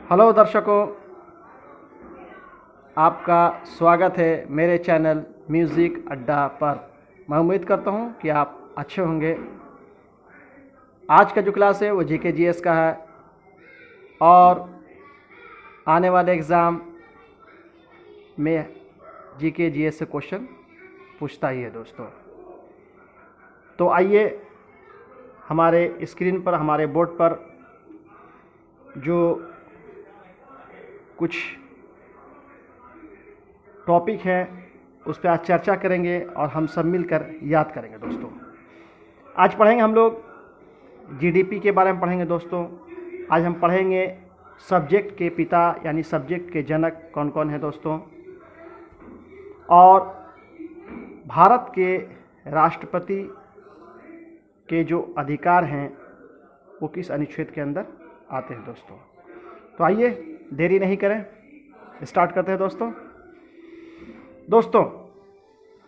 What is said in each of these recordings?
Hello दर्शकों, आपका स्वागत है मेरे चैनल म्यूज़िक अड्डा पर। मैं उम्मीद करता हूं कि आप अच्छे होंगे। आज का जो क्लास है वो जीके जीएस का है और आने वाले एग्ज़ाम में जीके जीएस से क्वेश्चन पूछता ही है दोस्तों। तो आइए हमारे स्क्रीन पर, हमारे बोर्ड पर जो कुछ टॉपिक है उस पर आज चर्चा करेंगे और हम सब मिलकर याद करेंगे दोस्तों। आज पढ़ेंगे हम लोग जीडीपी के बारे में पढ़ेंगे दोस्तों। आज हम पढ़ेंगे सब्जेक्ट के पिता यानी सब्जेक्ट के जनक कौन कौन है दोस्तों, और भारत के राष्ट्रपति के जो अधिकार हैं वो किस अनुच्छेद के अंदर आते हैं दोस्तों। तो आइए देरी नहीं करें, स्टार्ट करते हैं दोस्तों।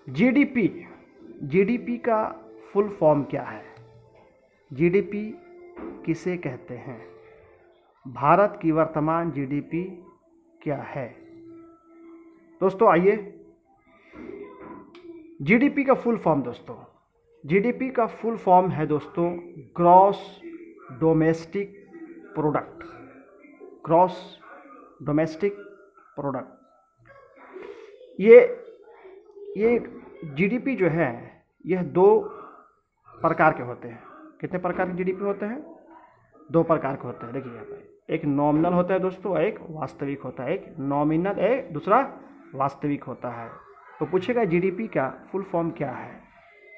जीडीपी का फुल फॉर्म क्या है? जीडीपी किसे कहते हैं? भारत की वर्तमान जीडीपी क्या है दोस्तों? आइए, जीडीपी का फुल फॉर्म दोस्तों, जीडीपी का फुल फॉर्म है दोस्तों gross domestic product. Gross domestic product. ये जीडीपी जो है यह दो प्रकार के होते हैं। कितने प्रकार के जीडीपी होते हैं? दो प्रकार के होते हैं। देखिए यहाँ पर एक नॉमिनल होता है दोस्तों, एक वास्तविक होता है। एक नॉमिनल है, दूसरा वास्तविक होता है। तो पूछेगा जीडीपी का फुल फॉर्म क्या है,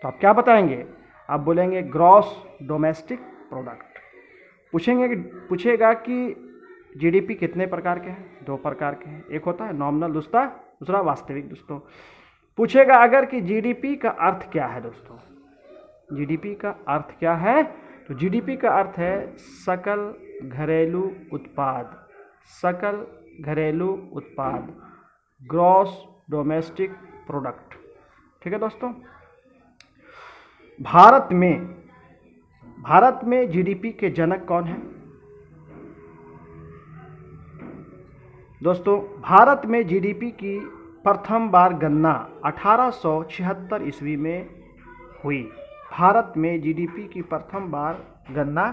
तो आप क्या बताएंगे? आप बोलेंगे ग्रॉस डोमेस्टिक प्रोडक्ट। पूछेगा कि जीडीपी कितने प्रकार के हैं? दो प्रकार के हैं। एक होता है नॉमिनल, दूसरा वास्तविक दोस्तों। पूछेगा अगर कि जीडीपी का अर्थ क्या है दोस्तों? जीडीपी का अर्थ क्या है? तो जीडीपी का अर्थ है सकल घरेलू उत्पाद। सकल घरेलू उत्पाद, ग्रॉस डोमेस्टिक प्रोडक्ट। ठीक है दोस्तों। भारत में जीडीपी के जनक कौन है दोस्तों? भारत में जीडीपी की प्रथम बार गणना 1876 ईस्वी में हुई। भारत में जीडीपी की प्रथम बार गणना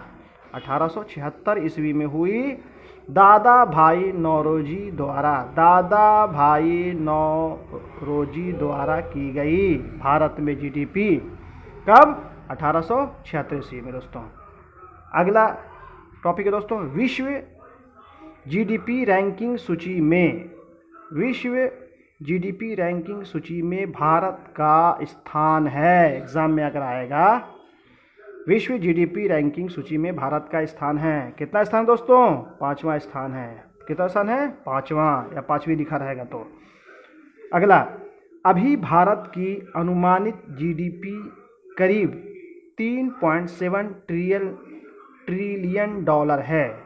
1876 ईस्वी में हुई, दादा भाई नौरोजी द्वारा की गई। भारत में जीडीपी कब? 1876 ईस्वी में दोस्तों। अगला टॉपिक है दोस्तों विश्व जीडीपी रैंकिंग सूची में। विश्व जीडीपी रैंकिंग सूची में भारत का स्थान है। एग्जाम में अगर आएगा विश्व जीडीपी रैंकिंग सूची में भारत का स्थान है। कितना स्थान दोस्तों? 5वां स्थान है। कितना स्थान है? 5वां, या 5वीं लिखा रहेगा तो। अगला, अभी भारत की अनुमानित जीडीपी करीब 3.7 ट्रिलियन डॉलर है।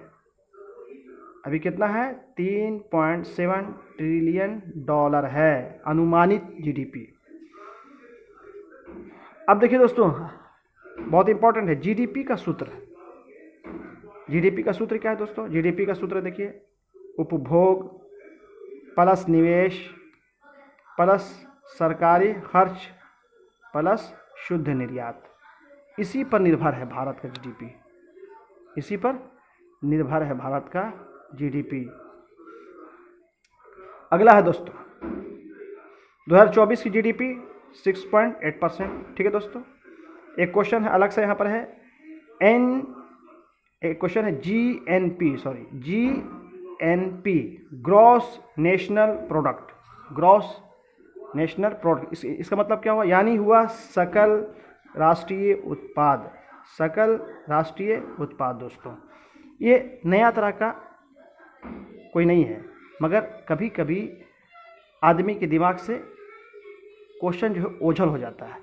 अभी कितना है? 3.7 ट्रिलियन डॉलर है अनुमानित जीडीपी। अब देखिए दोस्तों, बहुत इंपॉर्टेंट है जीडीपी का सूत्र। जीडीपी का सूत्र क्या है दोस्तों? जीडीपी का सूत्र देखिए, उपभोग प्लस निवेश प्लस सरकारी खर्च प्लस शुद्ध निर्यात। इसी पर निर्भर है भारत का जीडीपी। इसी पर निर्भर है भारत का जीडीपी। अगला है दोस्तों 2024 की जीडीपी 6.8%। ठीक है दोस्तों। एक क्वेश्चन है अलग से यहाँ पर है एक क्वेश्चन है GNP gross national product. Gross national product, इसका मतलब क्या हुआ? यानी हुआ सकल राष्ट्रीय उत्पाद। सकल राष्ट्रीय उत्पाद दोस्तों, ये नया तरह का कोई नहीं है, मगर कभी कभी आदमी के दिमाग से क्वेश्चन जो है ओझल हो जाता है।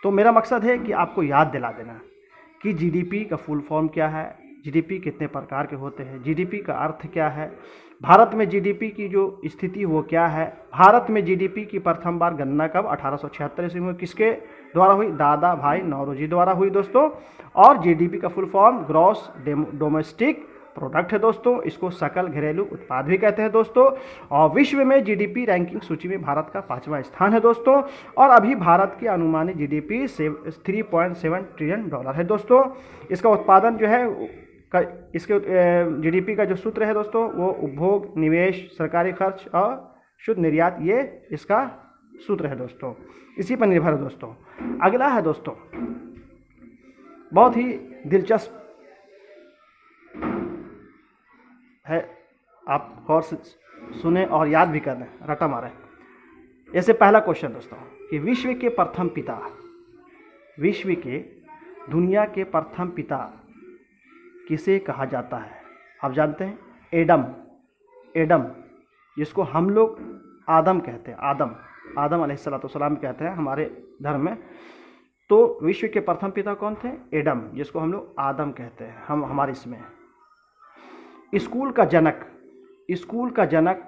तो मेरा मकसद है कि आपको याद दिला देना कि जीडीपी का फुल फॉर्म क्या है, जीडीपी कितने प्रकार के होते हैं, जीडीपी का अर्थ क्या है, भारत में जीडीपी की जो स्थिति वो क्या है। भारत में जीडीपी की प्रथम बार गणना कब? 1876 ईस्वी में। किसके द्वारा हुई? दादा भाई नौरोजी द्वारा हुई दोस्तों। और जीडीपी का full form gross domestic product है दोस्तों, इसको सकल घरेलू उत्पाद भी कहते हैं दोस्तों। और विश्व में जीडीपी रैंकिंग सूची में भारत का 5वां स्थान है दोस्तों। और अभी भारत की अनुमानित जीडीपी 3.7 ट्रिलियन डॉलर है दोस्तों। इसका उत्पादन जो है इसके जीडीपी का जो सूत्र है दोस्तों वो उपभोग, निवेश, सरकारी खर्च और शुद्ध निर्यात, ये इसका सूत्र है दोस्तों, इसी पर निर्भर है दोस्तों। अगला है दोस्तों बहुत ही दिलचस्प है, आप गौर से सुने और याद भी कर लें, रटा मारें। ऐसे पहला क्वेश्चन दोस्तों कि विश्व के प्रथम पिता, विश्व के दुनिया के प्रथम पिता किसे कहा जाता है? आप जानते हैं एडम, एडम जिसको हम लोग आदम कहते हैं, आदम अलैहिस्सलाम कहते हैं हमारे धर्म में। तो विश्व के प्रथम पिता कौन थे? एडम, जिसको हम लोग आदम कहते हैं हम हमारे इसमें। स्कूल का जनक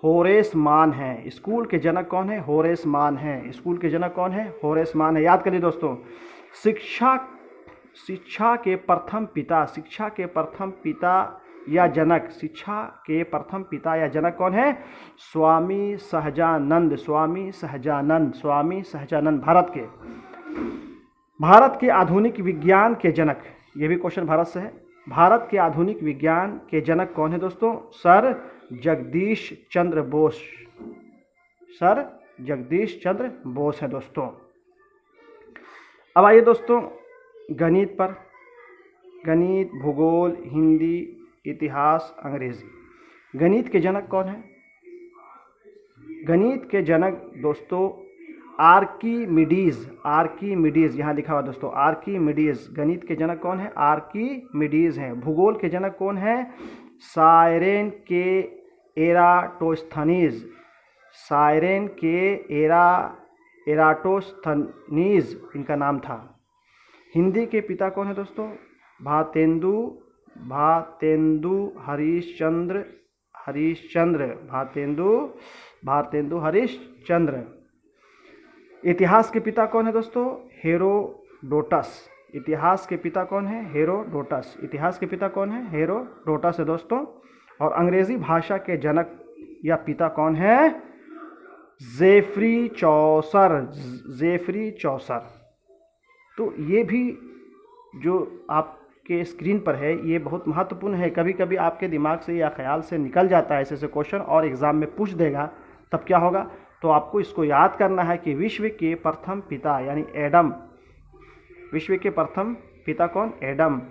होरेस मान है। स्कूल के जनक कौन है? होरेस मान है। स्कूल के जनक कौन है? होरेस मान है। याद करिए दोस्तों। शिक्षा के प्रथम पिता या जनक, शिक्षा के प्रथम पिता या जनक कौन है? स्वामी सहजानंद, भारत के आधुनिक विज्ञान के जनक। ये भी क्वेश्चन भारत से है। भारत के आधुनिक विज्ञान के जनक कौन है दोस्तों? सर जगदीश चंद्र बोस है दोस्तों। अब आइए दोस्तों गणित पर, गणित, भूगोल, हिंदी, इतिहास, अंग्रेजी। गणित के जनक कौन है? गणित के जनक दोस्तों आर्कीमिडीज, यहाँ लिखा हुआ दोस्तों आर्कीमिडीज। गणित के जनक कौन है? आर्कीमिडीज हैं। भूगोल के जनक कौन है? साइरेन के एराटोस्थनीज इनका नाम था। हिंदी के पिता कौन है दोस्तों? भारतेंदु हरिश्चंद्र। इतिहास के पिता कौन है दोस्तों? हेरोडोटस। इतिहास के पिता कौन है? हेरोडोटस है दोस्तों। और अंग्रेजी भाषा के जनक या पिता कौन है? Geoffrey Chaucer. तो ये भी जो आपके स्क्रीन पर है ये बहुत महत्वपूर्ण है। कभी कभी आपके दिमाग से या ख्याल से निकल जाता है ऐसे क्वेश्चन और एग्ज़ाम में पूछ देगा, तब क्या होगा? तो आपको इसको याद करना है कि विश्व के प्रथम पिता यानी एडम, विश्व के प्रथम पिता कौन? एडम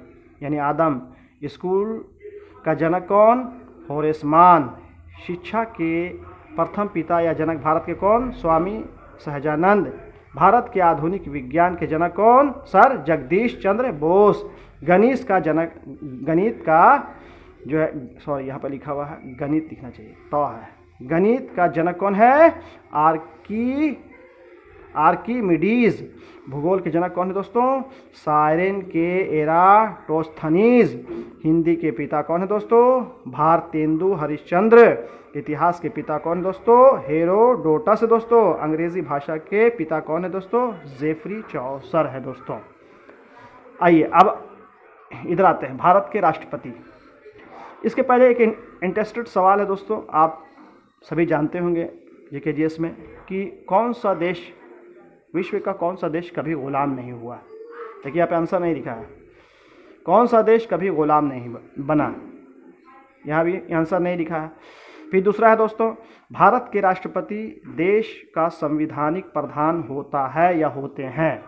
यानी आदम। स्कूल का जनक कौन? होरेस मान। शिक्षा के प्रथम पिता या जनक भारत के कौन? स्वामी सहजानंद। भारत के आधुनिक विज्ञान के जनक कौन? सर जगदीश चंद्र बोस। गणित का जो है, सॉरी यहाँ पर लिखा हुआ है गणित लिखना चाहिए, तो है। गणित का जनक कौन है? आर्कीमिडीज। भूगोल के जनक कौन है दोस्तों? साइरेन के एराटोस्थनीज। हिंदी के पिता कौन है दोस्तों? भारतेंदु हरिश्चंद्र। इतिहास के पिता कौन है दोस्तों? हेरोडोटस है दोस्तों। अंग्रेजी भाषा के पिता कौन है दोस्तों? जेफरी चौसर है दोस्तों। आइए अब इधर आते हैं, भारत के राष्ट्रपति। इसके पहले एक इंटरेस्टेड सवाल है दोस्तों, आप सभी जानते होंगे जीके जीएस में कि कौन सा देश, विश्व का कौन सा देश कभी गुलाम नहीं हुआ? देखिए यहाँ पे आंसर नहीं लिखा है, कौन सा देश कभी गुलाम नहीं बना, यहाँ भी आंसर नहीं लिखा है। फिर दूसरा है दोस्तों, भारत के राष्ट्रपति देश का संवैधानिक प्रधान होता है या होते हैं,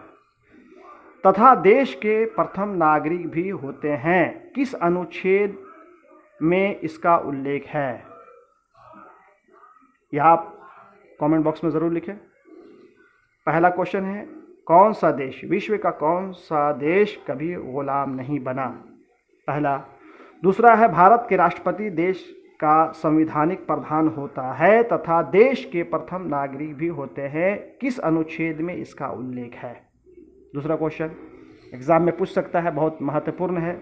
तथा देश के प्रथम नागरिक भी होते हैं। किस अनुच्छेद में इसका उल्लेख है? यह आप कमेंट बॉक्स में ज़रूर लिखें। पहला क्वेश्चन है कौन सा देश, विश्व का कौन सा देश कभी गुलाम नहीं बना? पहला। दूसरा है भारत के राष्ट्रपति देश का संवैधानिक प्रधान होता है तथा देश के प्रथम नागरिक भी होते हैं। किस अनुच्छेद में इसका उल्लेख है? दूसरा क्वेश्चन एग्जाम में पूछ सकता है, बहुत महत्वपूर्ण है।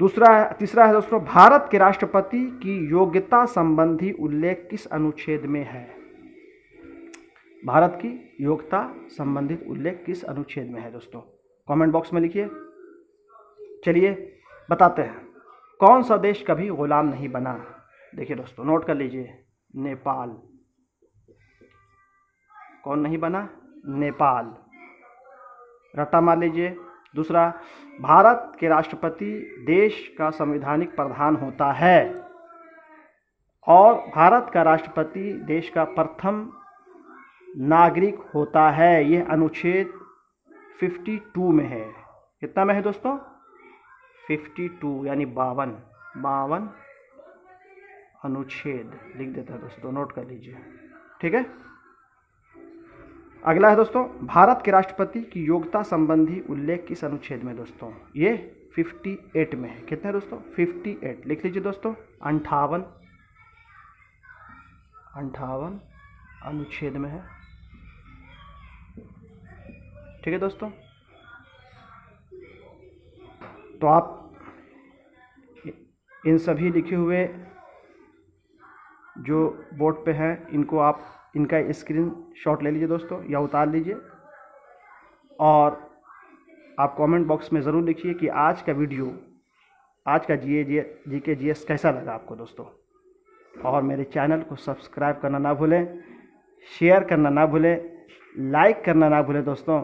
तीसरा है दोस्तों, भारत के राष्ट्रपति की योग्यता संबंधी उल्लेख किस अनुच्छेद में है? भारत की योग्यता संबंधित उल्लेख किस अनुच्छेद में है दोस्तों? कमेंट बॉक्स में लिखिए। चलिए बताते हैं। कौन सा देश कभी गुलाम नहीं बना? देखिए दोस्तों, नोट कर लीजिए, नेपाल। कौन नहीं बना? नेपाल। रट्टा मार लीजिए। दूसरा, भारत के राष्ट्रपति देश का संवैधानिक प्रधान होता है और भारत का राष्ट्रपति देश का प्रथम नागरिक होता है। यह अनुच्छेद 52 में है। कितना में है दोस्तों? 52 यानी 52 अनुच्छेद लिख देता है दोस्तों, नोट कर लीजिए। ठीक है। अगला है दोस्तों, भारत के राष्ट्रपति की योग्यता संबंधी उल्लेख किस अनुच्छेद में दोस्तों? ये 58 में है। कितने दोस्तों? 58 लिख लीजिए दोस्तों। 58 अनुच्छेद में है। ठीक है दोस्तों। तो आप इन सभी लिखे हुए जो बोर्ड पे हैं इनको आप इनका स्क्रीनशॉट ले लीजिए दोस्तों, या उतार लीजिए, और आप कमेंट बॉक्स में ज़रूर लिखिए कि आज का वीडियो, आज का जीके जीएस कैसा लगा आपको दोस्तों। और मेरे चैनल को सब्सक्राइब करना ना भूलें, शेयर करना ना भूलें, लाइक करना ना भूलें दोस्तों।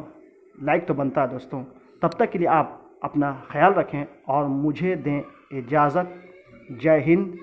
लाइक तो बनता है दोस्तों। तब तक के लिए आप अपना ख्याल रखें और मुझे दें इजाज़त। जय हिंद,